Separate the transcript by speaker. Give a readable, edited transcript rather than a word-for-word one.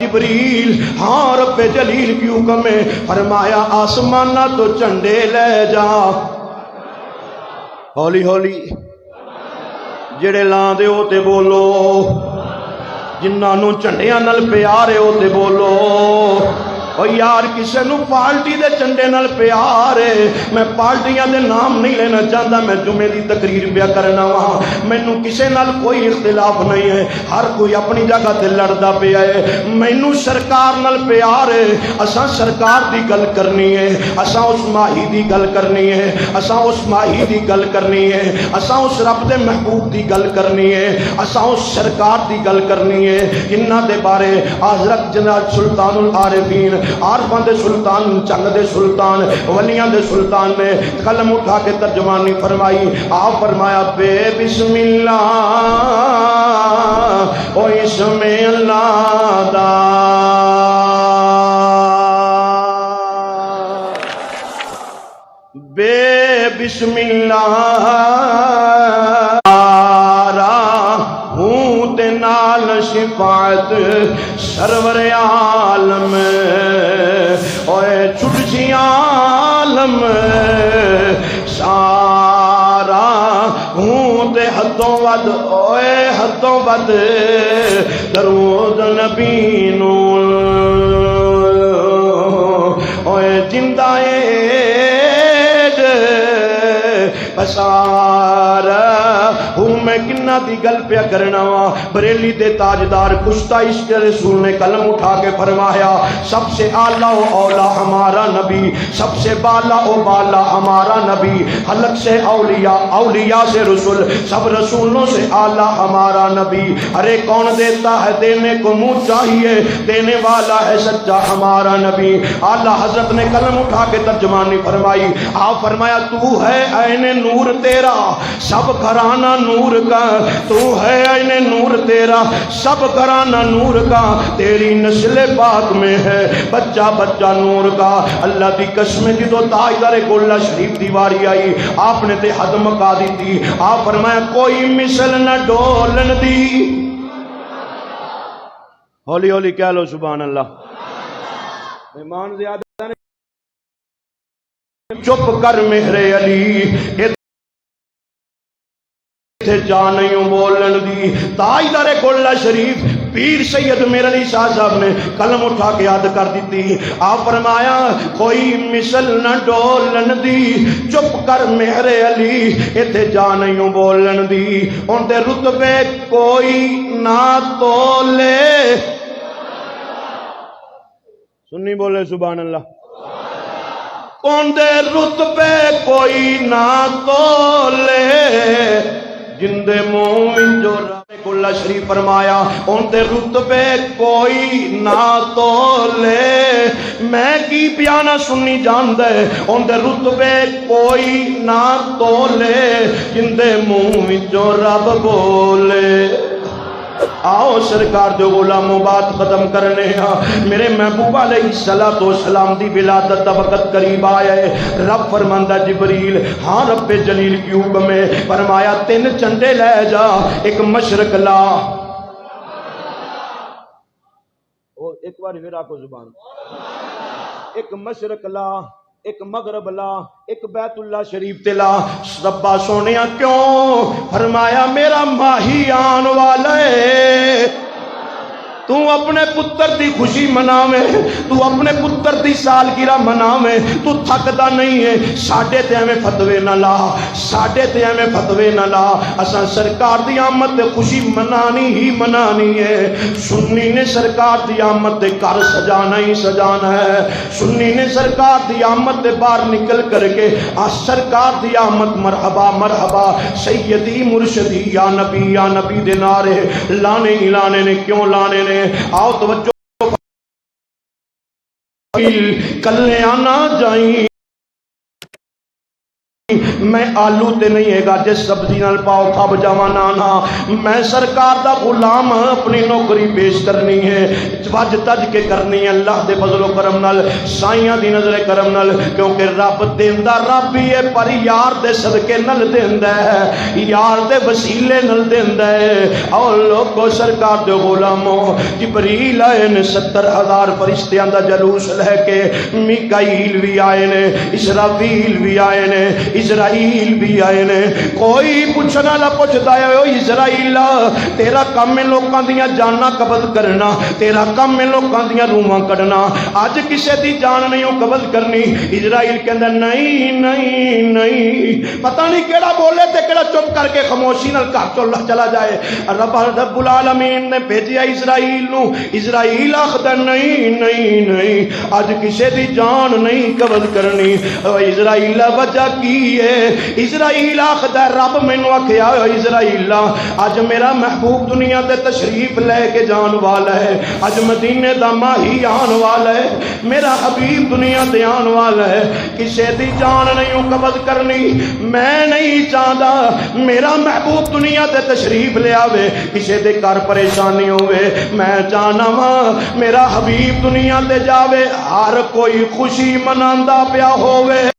Speaker 1: جبریل ہاں رب جلیل کی حکم ہے، فرمایا آسمانہ تو جھنڈے لے جا، ہولی ہولی جڑے لاں دے ہو تے بولو، جنہاں نوں جھنڈیاں نال پیار ہے ہو تے بولو۔ او یار کسے نو پارٹی دے جھنڈے نال پیار ہے، میں پارٹیاں دے نام نہیں لینا چاہتا، میں جمعے دی تقریر پیا کرنا وا، مینوں کسے نال کوئی اختلاف نہیں ہے، ہر کوئی اپنی جگہ تے لڑدا پیا ہے، مینوں سرکار نال پیار ہے، اساں سرکار دی گل کرنی ہے، اساں اس ماہی دی گل کرنی ہے، اساں اس ماہی دی گل کرنی ہے، اساں اس رب دے محبوب دی گل کرنی ہے، اساں اس سرکار دی گل کرنی ہے، انہاں دے بارے حضرت جناب سلطان العارفین، عارفاں دے سلطان، چنگ دے سلطان، ولیاں دے سلطان نے قلم اٹھا کے ترجمانی فرمائی۔ آپ فرمایا بے بسم اللہ او اسم اللہ دا بے بسم اللہ ہوں تے نال شفاعت سرور عالم اوے چھٹ جی عالم سارا ہوں تے حدوں ود اوے حدوں ود درود نبی نو اوے زندہ پسار ہوں میں کنہ دی گل پیا کرنا وا، بریلی دے تاجدار کشتہ عشق رسول نے قلم اٹھا کے فرمایا سب سے اعلیٰ و اولا ہمارا نبی، سب سے بالا و بالا ہمارا نبی، خلق سے اولیاء، اولیاء سے رسول، سب رسولوں سے اعلیٰ ہمارا نبی، ارے کون دیتا ہے دینے کو منہ چاہیے، دینے والا ہے سچا ہمارا نبی۔ اعلیٰ حضرت نے قلم اٹھا کے ترجمانی فرمائی، آپ فرمایا تو ہے عین نور تیرا سب گھرانہ نور کا، تو ہے عین نور تیرا سب گھرانہ نور کا، تیری نسل پاک میں ہے بچہ بچہ نور کا۔ اللہ دی قسم جدو تاجدار گولہ شریف دی واری آئی آپ نے تے حد مکا دی تھی، آپ فرمایا کوئی مثل نہ ڈولن دی، ہولی ہولی کہہ لو سبحان اللہ، ایمان زیادہ نے چپ کر میرے علی جا نہیں بولن دی۔ تاجدار گولہ شریف پیر سید میر علی شاہ صاحب نے قلم اٹھا کے یاد کر دیتی، آپ فرمایا کوئی مثل نہ ڈولن دی، چپ کر میرے علی ایتھے جا نہیں بولن دی، ان دے رتبے کوئی نہ تولے، سنی بولے سبحان اللہ، ان دے رتبے کوئی نہ تولے، جن دے منہ جو رب گولہ شریف فرمایا ان دے رتبے کوئی نہ تولے، میں کی پیانا سنی جان دے ان دے رتبے کوئی نہ تولے، جن دے منہ جو رب بولے۔ آؤ سرکار جو غلاموں بات ختم کرنے ہیں، میرے محبوب علیہ السلام دی ولادت دا وقت قریب آیا ہے، رب فرماندہ جبریل ہاں رب جلیل کی حکم ہے، فرمایا 3 جھنڈے لے جا، ایک مشرق لا، ایک بار پھر آکو زبان، ایک مشرق لا، ایک مغرب لا، ایک بیت اللہ شریف تلا۔ ربا سونیا کیوں؟ فرمایا میرا ماہی آن والا ہے، تو اپنے پتر دی خوشی مناویں، تو اپنے پتر دی سالگرہ مناویں، تو تھکدا نہیں ہے، ساڈے تے ایویں فتوے نہ لا، ساڈے تے ایویں فتوے نہ لا، اساں سرکار دی آمد تے خوشی منانی ہی منانی ہے۔ سنی نے سرکار دی آمد تے گھر سجانا ہی سجانا ہے، سنی نے سرکار دی آمد تے باہر نکل کر کے سرکار دی آمد مرحبا مرحبا سیدی مرشدی یا نبی دے نعرے لانے ہی لانے نے، کیوں لانے نے؟ آؤ توجہ، کلے آنا جائیں میں آلو تے نہیں ہے گا جس سبزی نال پاؤ تھب جاواں نا میں سرکار دا غلام اپنی نوکری پیش کرنی ہے وج تج کے کرنی ہے اللہ دے فضل و کرم نال سائیاں دی نظر کرم نال کیونکہ رب دیندا رب ہی ہے پر یار دے صدقے نال دیندا ہے یار دے وسیلے نال دیندا ہے اور لوگو سرکار دے غلاموں جبریل آئے نے 70,000 فرشتیاں دا جلوس لے کے میکائیل بھی آئے نے اسرافیل بھی آئے نے اسرائیل بھی آئے نے کوئی پوچھنا لا پوچھدا ہے او اسرائیل تیرا کم ہے لوکاں دیاں جاناں قبض کرنا تیرا کم ہے لوکاں دیاں روحاں کڈنا اج کسے دی جان نہیں او قبض کرنی اسرائیل کہندا نہیں نہیں نہیں پتہ نہیں کیڑا بولے تے کیڑا چپ کر کے خاموشی نال گھر چوں چلا جائے رب العالمین نے بھیجیا اسرائیل نو اسرائیل آخدا نہیں نہیں نہیں اج کسے دی جان نہیں قبض کرنی اسرائیل وجہ کی ہے اسرائیل آخدا رب مینوں آکھیا اسرائیل اج میرا محبوب دنیا تے تشریف لے کے جان والا ہے اج مدینے دا ماہی آن والا ہے میرا حبیب دنیا تے آن والا ہے کسے دی جان نہیں قبض کرنی میں نہیں چاہدا میرا محبوب دنیا تے تشریف لے آوے کسے دے گھر پریشانی ہوے میں چاہنا وا میرا حبیب دنیا تے جاوے ہر کوئی خوشی مناندا پیا ہووے